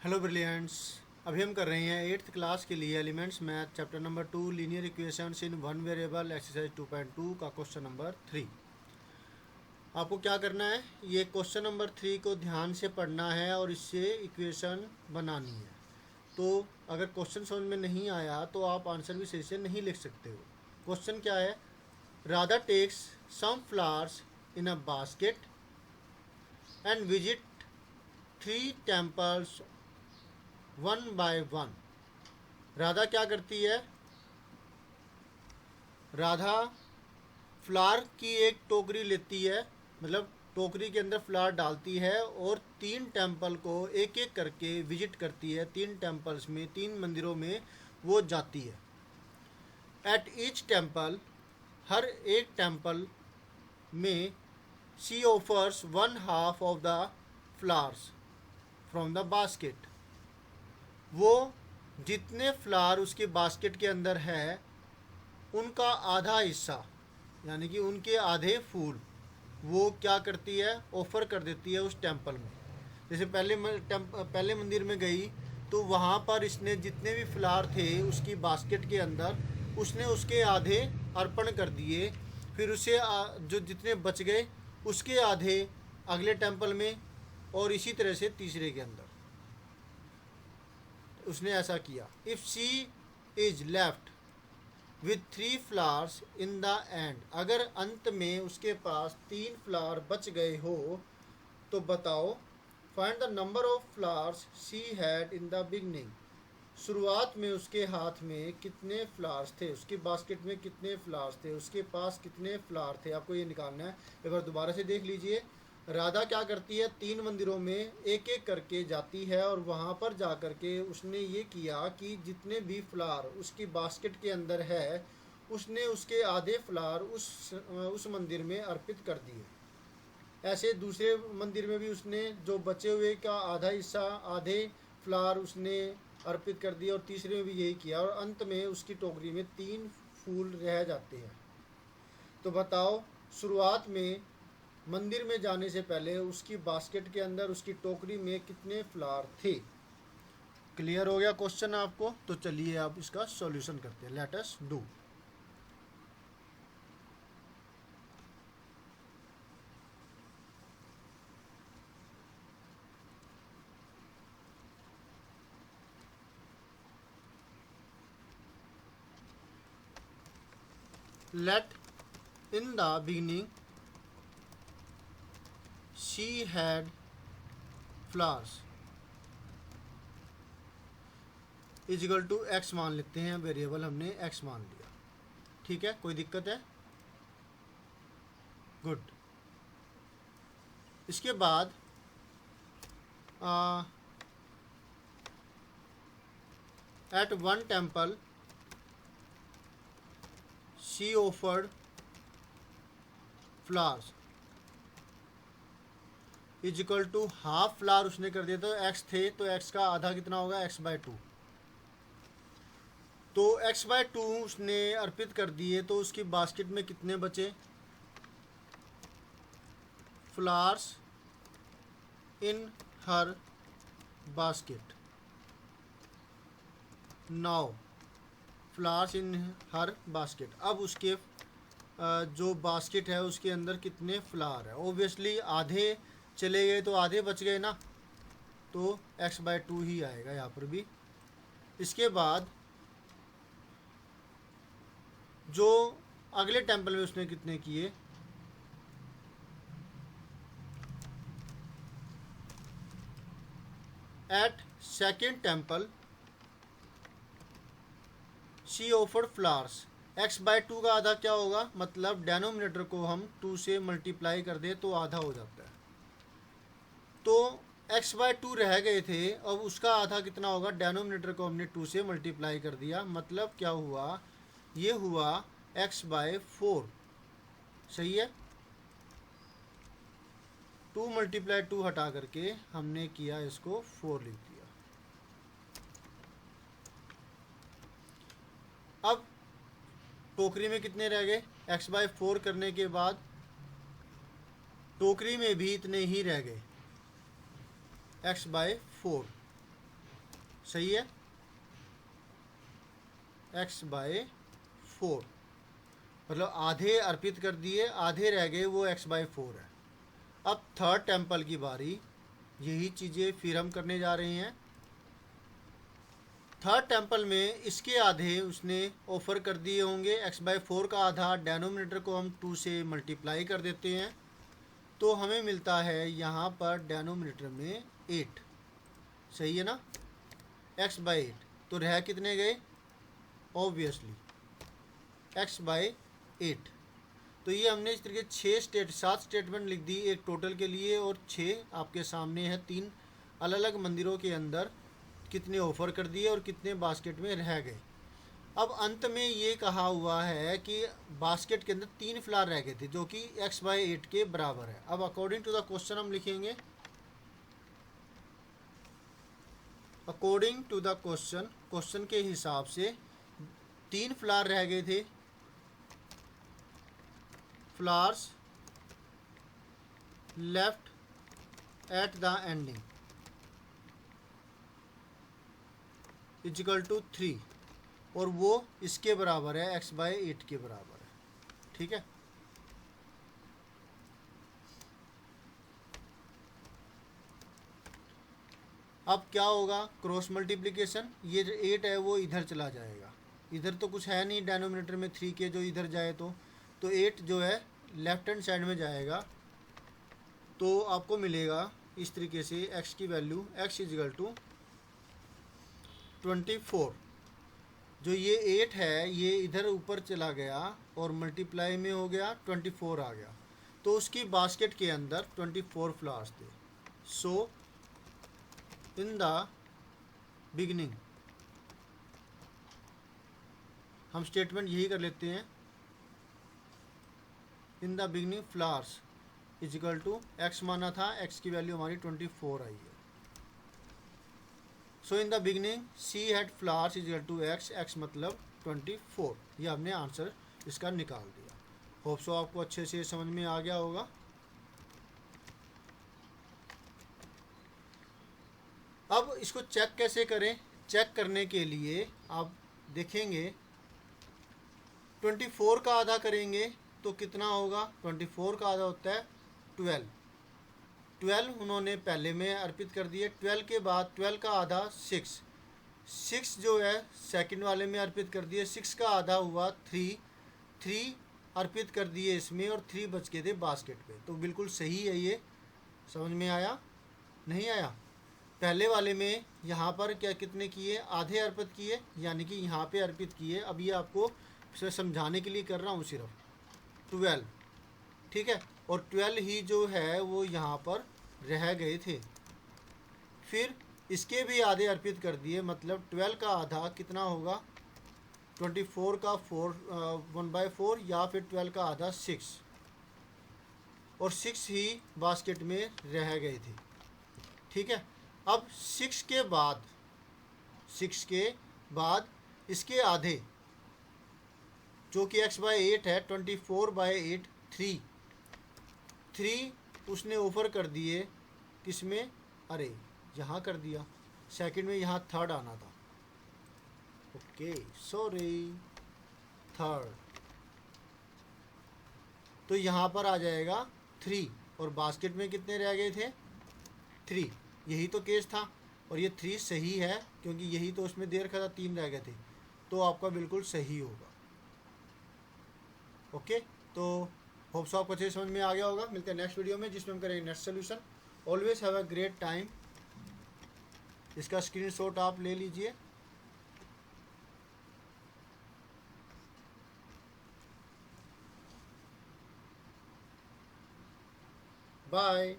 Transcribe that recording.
Hello brilliants. अभी हम कर रहे हैं 8th क्लास के लिए elements math chapter number 2 linear equations in one variable exercise 2.2 का क्वेश्चन नंबर 3। आपको क्या करना है, ये क्वेश्चन नंबर 3 को ध्यान से पढ़ना है और इससे इक्वेशन बनानी है। तो अगर क्वेश्चन समझ में नहीं आया तो आप आंसर भी सही से नहीं लिख सकते हो। क्वेश्चन क्या है? Radha takes some flowers in a basket and visit 3 temples one by one. Radha क्या करती है? राधा फ्लावर की एक टोकरी लेती है, मतलब टोकरी के अंदर फ्लावर डालती है और 3 टेम्पल को एक एक करके विजिट करती है। 3 टेम्पल्स में, 3 मंदिरों में वो जाती है। एट ईच टेम्पल, हर एक टेम्पल में she offers one half of the flowers from the basket. वो जितने फ्लावर उसके बास्केट के अंदर है उनका आधा हिस्सा, यानी कि उनके आधे फूल वो क्या करती है, ऑफ़र कर देती है उस टेम्पल में। जैसे पहले मंदिर में गई तो वहाँ पर इसने जितने भी फ्लावर थे उसकी बास्केट के अंदर उसने उसके आधे अर्पण कर दिए। फिर उसे जो जितने बच गए उसके आधे अगले टेम्पल में, और इसी तरह से तीसरे के अंदर उसने ऐसा किया। If she is left with 3 flowers in the end, अगर अंत में उसके पास 3 फ्लावर बच गए हो तो बताओ find the number of flowers she had in the beginning. शुरुआत में उसके हाथ में कितने फ्लावर्स थे, उसकी बास्केट में कितने फ्लावर्स थे, उसके पास कितने फ्लावर थे, आपको ये निकालना है। एक बार दोबारा से देख लीजिए। राधा क्या करती है, 3 मंदिरों में एक एक करके जाती है और वहाँ पर जा कर के उसने ये किया कि जितने भी फ्लावर उसकी बास्केट के अंदर है उसने उसके आधे फ्लावर उस मंदिर में अर्पित कर दिए। ऐसे दूसरे मंदिर में भी उसने जो बचे हुए का आधा हिस्सा, आधे फ्लावर उसने अर्पित कर दिया, और तीसरे में भी यही किया, और अंत में उसकी टोकरी में 3 फूल रह जाते हैं। तो बताओ शुरुआत में मंदिर में जाने से पहले उसकी बास्केट के अंदर, उसकी टोकरी में कितने फ्लावर थे। क्लियर हो गया क्वेश्चन आपको? तो चलिए आप इसका सॉल्यूशन करते हैं। Let us do. Let in the beginning she had flowers is equal to x मान लेते हैं। वेरिएबल हमने एक्स मान लिया, ठीक है, कोई दिक्कत है? गुड। इसके बाद at one temple she offered flowers is equal to half flower उसने कर दिया। तो एक्स थे तो एक्स का आधा कितना होगा, एक्स बाय 2। तो एक्स बाय 2 उसने अर्पित कर दिए, तो उसकी बास्केट में कितने बचे flowers in her basket? 9 flowers in her basket. अब उसके जो बास्केट है उसके अंदर कितने फ्लावर है? ओबियसली आधे चले गए तो आधे बच गए ना, तो एक्स बाय 2 ही आएगा यहाँ पर भी। इसके बाद जो अगले टेम्पल में उसने कितने किए, at second temple she offered flowers. X by 2 का आधा क्या होगा, मतलब डेनोमिनेटर को हम 2 से मल्टीप्लाई कर दे तो आधा हो जाता है। तो एक्स बाय 2 रह गए थे, अब उसका आधा कितना होगा, डेनोमिनेटर को हमने 2 से मल्टीप्लाई कर दिया, मतलब क्या हुआ, ये हुआ एक्स बाय 4। सही है। 2 मल्टीप्लाई 2 हटा करके हमने किया इसको 4 लिख दिया। अब टोकरी में कितने रह गए, एक्स बाय 4 करने के बाद टोकरी में भी इतने ही रह गए, एक्स बाय 4। सही है, x/4, मतलब आधे अर्पित कर दिए, आधे रह गए, वो x/4 है। अब थर्ड टेम्पल की बारी, यही चीज़ें फिर हम करने जा रहे हैं। थर्ड टेम्पल में इसके आधे उसने ऑफर कर दिए होंगे, x/4 का आधा, डेनोमिनेटर को हम 2 से मल्टीप्लाई कर देते हैं, तो हमें मिलता है यहाँ पर डेनोमिनेटर में 8, सही है ना, x/8, तो रह कितने गए, ऑब्वियसली x/8। तो ये हमने इस तरीके 7 स्टेटमेंट लिख दी एक टोटल के लिए, और 6 आपके सामने है, 3 अलग अलग मंदिरों के अंदर कितने ऑफर कर दिए और कितने बास्केट में रह गए। अब अंत में ये कहा हुआ है कि बास्केट के अंदर 3 फ्लावर रह गए थे, जो कि x/8 के बराबर है। अब अकॉर्डिंग टू द क्वेश्चन हम लिखेंगे, according to the question, question के हिसाब से 3 फ्लावर रह गए थे, flowers left at the ending equal to 3, और वो इसके बराबर है, x/8 के बराबर है। ठीक है, अब क्या होगा, क्रॉस मल्टीप्लिकेशन, ये जो 8 है वो इधर चला जाएगा, इधर तो कुछ है नहीं डेनोमिनेटर में 3 के, जो इधर जाए तो 8 जो है लेफ्ट हैंड साइड में जाएगा, तो आपको मिलेगा इस तरीके से x की वैल्यू, x इजिकल टू 24। जो ये 8 है ये इधर ऊपर चला गया और मल्टीप्लाई में हो गया, 24 आ गया, तो उसकी बास्केट के अंदर 24 फ्लावर्स थे। सो इन द बिगनिंग, हम स्टेटमेंट यही कर लेते हैं, in the beginning flowers equal to x माना था, x की वैल्यू हमारी 24 आई है। So in the beginning she had flowers equal to x, x मतलब 24, ये हमने आंसर इसका निकाल दिया। होप सो आपको अच्छे से समझ में आ गया होगा। अब इसको चेक कैसे करें, चेक करने के लिए आप देखेंगे 24 का आधा करेंगे तो कितना होगा, 24 का आधा होता है 12 उन्होंने पहले में अर्पित कर दिए, 12 के बाद 12 का आधा 6 जो है सेकंड वाले में अर्पित कर दिए, 6 का आधा हुआ 3 अर्पित कर दिए इसमें, और 3 बच के थे बास्केट पे। तो बिल्कुल सही है, ये समझ में आया, नहीं आया। पहले वाले में यहाँ पर क्या कितने किए, आधे अर्पित किए, यानी कि यहाँ पे अर्पित किए। अब ये आपको समझाने के लिए कर रहा हूँ, सिर्फ 12, ठीक है, और 12 ही जो है वो यहाँ पर रह गए थे। फिर इसके भी आधे अर्पित कर दिए, मतलब 12 का आधा कितना होगा, 24 का 1/4, या फिर 12 का आधा 6, और 6 ही बास्केट में रह गए थे। ठीक है, अब 6 के बाद इसके आधे जो कि x/8 है, 24/8, 3 उसने ऑफर कर दिए, किसमें, अरे यहाँ कर दिया, सेकंड में, यहाँ थर्ड आना था, ओके सॉरी, थर्ड, तो यहाँ पर आ जाएगा 3, और बास्केट में कितने रह गए थे, 3, यही तो केस था, और ये 3 सही है क्योंकि यही तो उसमें दे रखा था, 3 रह गए थे, तो आपका बिल्कुल सही होगा। ओके, तो होप सो आपको अच्छे समझ में आ गया होगा। मिलते हैं नेक्स्ट वीडियो में, जिसमें हम करेंगे next solution. Always have a great time. इसका स्क्रीनशॉट आप ले लीजिए। बाय।